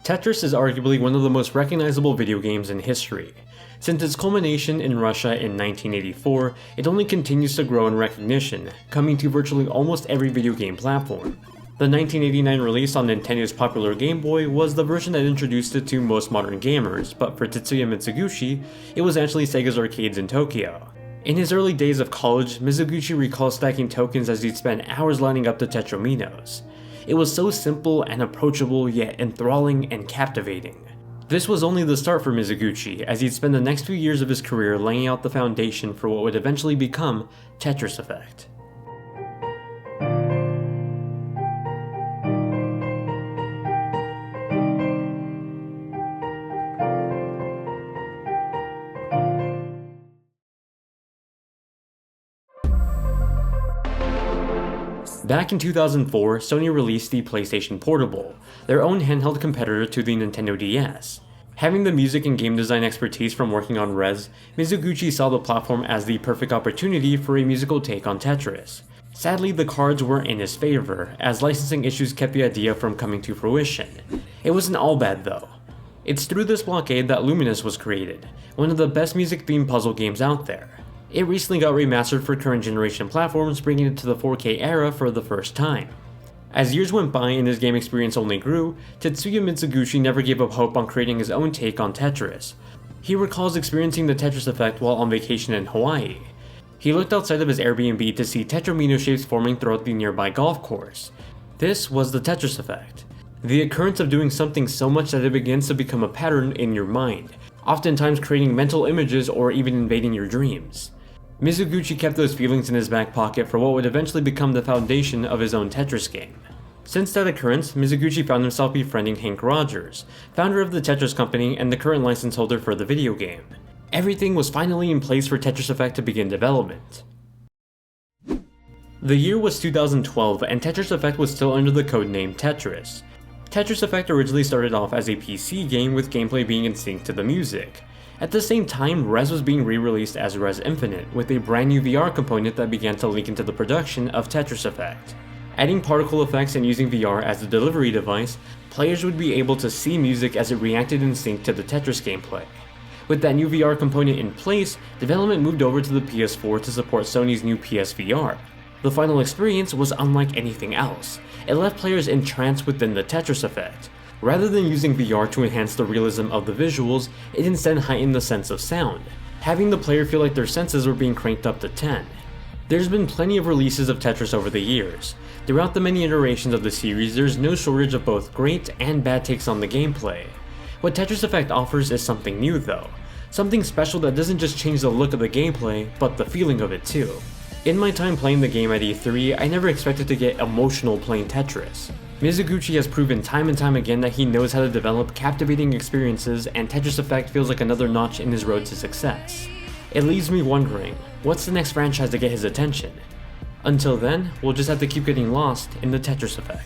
Tetris is arguably one of the most recognizable video games in history. Since its culmination in Russia in 1984, it only continues to grow in recognition, coming to virtually almost every video game platform. The 1989 release on Nintendo's popular Game Boy was the version that introduced it to most modern gamers, but for Tetsuya Mizuguchi, it was actually Sega's arcades in Tokyo. In his early days of college, Mizuguchi recalls stacking tokens as he'd spend hours lining up the Tetrominos. It was so simple and approachable, yet enthralling and captivating. This was only the start for Mizuguchi, as he'd spend the next few years of his career laying out the foundation for what would eventually become Tetris Effect. Back in 2004, Sony released the PlayStation Portable, their own handheld competitor to the Nintendo DS. Having the music and game design expertise from working on Rez, Mizuguchi saw the platform as the perfect opportunity for a musical take on Tetris. Sadly, the cards weren't in his favor, as licensing issues kept the idea from coming to fruition. It wasn't all bad though. It's through this blockade that Luminous was created, one of the best music-themed puzzle games out there. It recently got remastered for current generation platforms, bringing it to the 4K era for the first time. As years went by and his game experience only grew, Tetsuya Mizuguchi never gave up hope on creating his own take on Tetris. He recalls experiencing the Tetris Effect while on vacation in Hawaii. He looked outside of his Airbnb to see Tetromino shapes forming throughout the nearby golf course. This was the Tetris Effect. The occurrence of doing something so much that it begins to become a pattern in your mind, oftentimes creating mental images or even invading your dreams. Mizuguchi kept those feelings in his back pocket for what would eventually become the foundation of his own Tetris game. Since that occurrence, Mizuguchi found himself befriending Hank Rogers, founder of the Tetris company and the current license holder for the video game. Everything was finally in place for Tetris Effect to begin development. The year was 2012 and Tetris Effect was still under the codename Tetris. Tetris Effect originally started off as a PC game with gameplay being in sync to the music. At the same time, Rez was being re-released as Rez Infinite, with a brand new VR component that began to leak into the production of Tetris Effect. Adding particle effects and using VR as the delivery device, players would be able to see music as it reacted in sync to the Tetris gameplay. With that new VR component in place, development moved over to the PS4 to support Sony's new PSVR. The final experience was unlike anything else. It left players entranced within the Tetris Effect. Rather than using VR to enhance the realism of the visuals, it instead heightened the sense of sound, having the player feel like their senses were being cranked up to 10. There's been plenty of releases of Tetris over the years. Throughout the many iterations of the series, there's no shortage of both great and bad takes on the gameplay. What Tetris Effect offers is something new though, something special that doesn't just change the look of the gameplay, but the feeling of it too. In my time playing the game at E3, I never expected to get emotional playing Tetris. Mizuguchi has proven time and time again that he knows how to develop captivating experiences, and Tetris Effect feels like another notch in his road to success. It leaves me wondering, what's the next franchise to get his attention? Until then, we'll just have to keep getting lost in the Tetris Effect.